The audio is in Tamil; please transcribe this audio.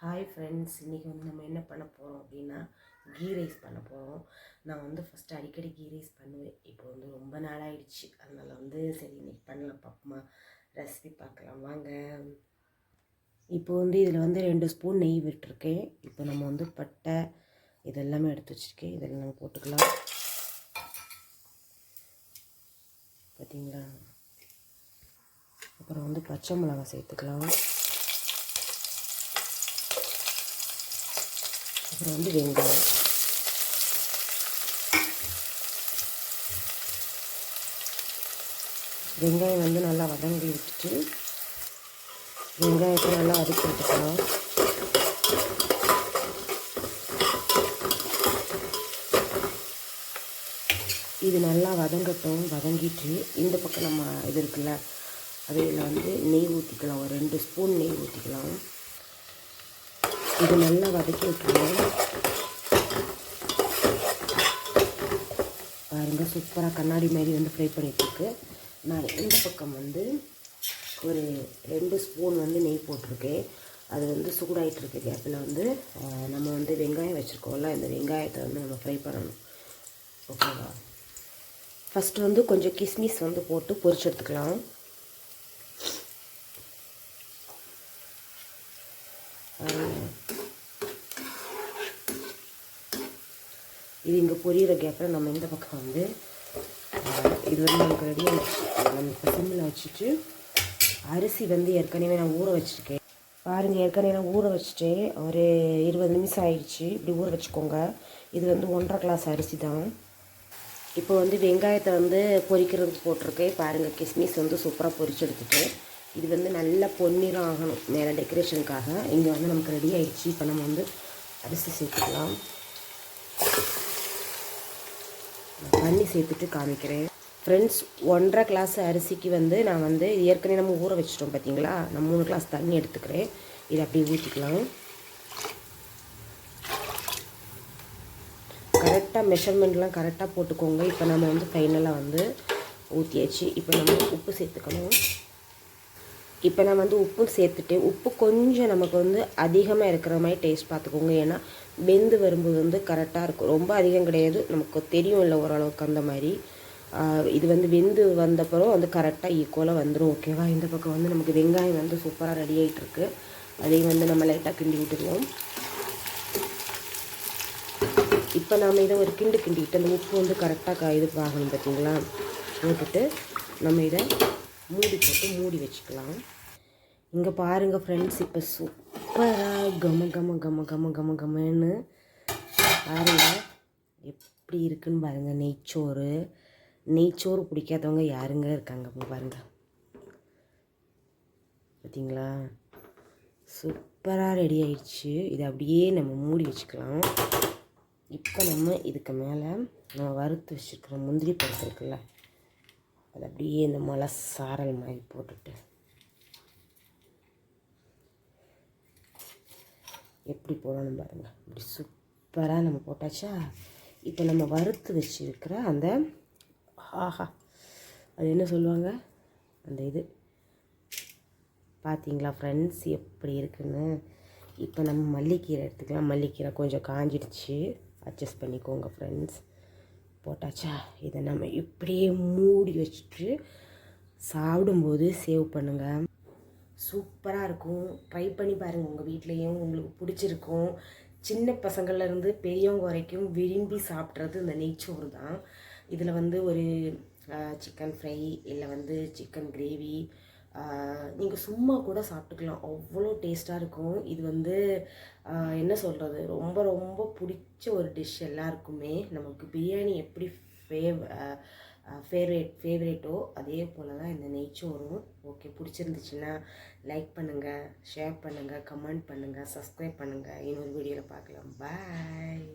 ஹாய் ஃப்ரெண்ட்ஸ், இன்றைக்கி வந்து நம்ம என்ன பண்ண போகிறோம் அப்படின்னா கீ ரைஸ் பண்ண போகிறோம். நான் வந்து ஃபஸ்ட்டு அடிக்கடி கீ ரைஸ் பண்ணுவேன். இப்போ வந்து ரொம்ப நாளாகிடுச்சு. அதனால் வந்து சரி இன்றைக்கி பண்ணலாம், பார்ப்போமா ரெசிபி பார்க்கலாம் வாங்க. இப்போ வந்து இதில் வந்து 2 ஸ்பூன் நெய் விட்டுருக்கேன். இப்போ நம்ம வந்து பட்டை இதெல்லாமே எடுத்து வச்சுருக்கேன். இதெல்லாம் நம்ம போட்டுக்கலாம். பார்த்தீங்களா? அப்புறம் வந்து பச்சை மிளகாய் சேர்த்துக்கலாம். அப்புறம் வந்து வெங்காயம் வந்து நல்லா வதங்கி விட்டுட்டு வெங்காயத்தை நல்லா வதக்கி விட்டுக்கலாம். இது நல்லா வதங்கிட்டு இந்த பக்கம் நம்ம இது இருக்குல்ல, அதில் வந்து நெய் ஊற்றிக்கலாம். ஒரு 2 ஸ்பூன் நெய் ஊற்றிக்கலாம். இது நல்லா வதக்கி விட்டுருவோம். பாருங்கள், சூப்பராக கண்ணாடி மாதிரி வந்து ஃப்ரை பண்ணிட்டுருக்கு. நான் இந்த பக்கம் வந்து ஒரு 2 ஸ்பூன் வந்து நெய் போட்டிருக்கேன். அது வந்து சூடாகிட்டுருக்கு கேப்பில் வந்து நம்ம வந்து வெங்காயம் வச்சுருக்கோம்ல, இந்த வெங்காயத்தை வந்து நம்ம ஃப்ரை பண்ணணும். ஓகேவா? ஃபஸ்ட்டு வந்து கொஞ்சம் கிஸ்மிஸ் வந்து போட்டு பொரிச்சு எடுத்துக்கலாம். இது இங்கே பொரியிற கேப்பில் நம்ம இந்த பக்கம் வந்து இது வந்து நமக்கு ரெடி ஆகிடுச்சு. நம்ம சிம்மில் வச்சுட்டு அரிசி வந்து ஏற்கனவே நான் ஊற வச்சுருக்கேன். பாருங்கள், ஏற்கனவே நான் ஊற வச்சுட்டேன். ஒரு 20 நிமிஷம் ஆயிடுச்சு. இப்படி ஊற வச்சுக்கோங்க. இது வந்து 1.5 கிளாஸ் அரிசி தான். இப்போ வந்து வெங்காயத்தை வந்து பொரிக்கிறதுக்கு போட்டிருக்கேன். பாருங்கள், கிஸ்மிஸ் வந்து சூப்பராக பொரிச்சு எடுத்துட்டேன். இது வந்து நல்லா பொன்னிறம் ஆகணும் மேலே டெக்கரேஷனுக்காக. இங்கே வந்து நமக்கு ரெடி ஆகிடுச்சு. இப்போ நம்ம வந்து அரிசி சேர்த்துக்கலாம். தண்ணி சேர்த்துட்டு காமிக்கிறேன் ஃப்ரெண்ட்ஸ். 1.5 கிளாஸ் அரிசிக்கு வந்து நான் வந்து ஏற்கனவே நம்ம ஊற வச்சிட்டோம் பார்த்தீங்களா. நான் 3 கிளாஸ் தண்ணி எடுத்துக்கிறேன். இதை அப்படியே ஊற்றிக்கலாம். கரெக்டாக மெஷர்மெண்ட்லாம் கரெக்டாக போட்டுக்கோங்க. இப்போ நம்ம வந்து ஃபைனலாக வந்து ஊற்றியாச்சு. இப்போ நம்ம உப்பு சேர்த்துக்கணும். இப்போ நான் வந்து உப்பு சேர்த்துட்டேன். உப்பு கொஞ்சம் நமக்கு வந்து அதிகமாக இருக்கிற மாதிரி டேஸ்ட் பார்த்துக்கோங்க. ஏன்னா வெந்து வரும்போது வந்து கரெக்டாக இருக்கும். ரொம்ப அதிகம் கிடையாது, நமக்கு தெரியும் இல்லை ஓரளவுக்கு அந்த மாதிரி. இது வந்து வெந்து வந்தப்பறம் வந்து கரெக்டாக ஈக்குவலாக வந்துடும். ஓகேவா? இந்த பக்கம் வந்து நமக்கு வெங்காயம் வந்து சூப்பராக ரெடி ஆகிட்டுருக்கு. அதையும் வந்து நம்ம லைட்டாக கிண்டி விட்டுருவோம். இப்போ நாம் இதை ஒரு கிண்டிக்கிட்டு அந்த உப்பு வந்து கரெக்டாக இது ஆகணும் பார்த்தீங்களா. போட்டுட்டு நம்ம இதை மூடி வச்சுக்கலாம். இங்கே பாருங்கள் ஃப்ரெண்ட்ஸ், இப்போ சூப்பராக கமன்னு பாருங்கள் எப்படி இருக்குன்னு பாருங்கள். நெய்ச்சோறு பிடிக்காதவங்க யாருங்க இருக்காங்க பாருங்கள். பார்த்தீங்களா? சூப்பராக ரெடி ஆயிடுச்சு. இதை அப்படியே நம்ம மூடி வச்சுக்கலாம். இப்போ நம்ம இதுக்கு மேலே நம்ம வறுத்து வச்சுருக்கிற முந்திரி பருப்பு இருக்குல்ல, அது அப்படியே இந்த மலை சாரல் மாதிரி போட்டுட்டு எப்படி போடணும் பாருங்கள். இப்படி சூப்பராக நம்ம போட்டாச்சா. இப்போ நம்ம வறுத்து வச்சுருக்கிற அந்த அது என்ன சொல்லுவாங்க, அந்த இது பார்த்தீங்களா ஃப்ரெண்ட்ஸ் எப்படி இருக்குன்னு. இப்போ நம்ம மல்லிக்கீரை எடுத்துக்கலாம். மல்லிக்கீரை கொஞ்சம் காஞ்சிடுச்சு, அட்ஜஸ்ட் பண்ணிக்கோங்க ஃப்ரெண்ட்ஸ். போட்டாச்சா. இதை நம்ம இப்படியே மூடி வச்சுட்டு சாப்பிடும்போது சேவ் பண்ணுங்கள். சூப்பராக இருக்கும். ட்ரை பண்ணி பாருங்கள். உங்கள் வீட்லேயும் உங்களுக்கு பிடிச்சிருக்கும். சின்ன பசங்கள்லேருந்து பெரியவங்க வரைக்கும் விரும்பி சாப்பிட்றது இந்த நெய்ச்சோறு தான். இதில் வந்து ஒரு சிக்கன் ஃப்ரை இல்லை வந்து சிக்கன் கிரேவி நீங்கள் சும்மா கூட சாப்பிட்டுக்கலாம். அவ்வளோ டேஸ்ட்டாக இருக்கும். இது வந்து என்ன சொல்கிறது, ரொம்ப ரொம்ப பிடிச்ச ஒரு டிஷ் எல்லாருக்குமே. நமக்கு பிரியாணி எப்படி ஃபேவரேட்டோ அதே போல் தான் இந்த நெய்ச்சோறும். ஓகே, பிடிச்சிருந்துச்சுன்னா லைக் பண்ணுங்கள், ஷேர் பண்ணுங்கள், கமெண்ட் பண்ணுங்கள், சப்ஸ்கிரைப் பண்ணுங்கள். இன்னொரு வீடியோவில் பார்க்கலாம். பாய்.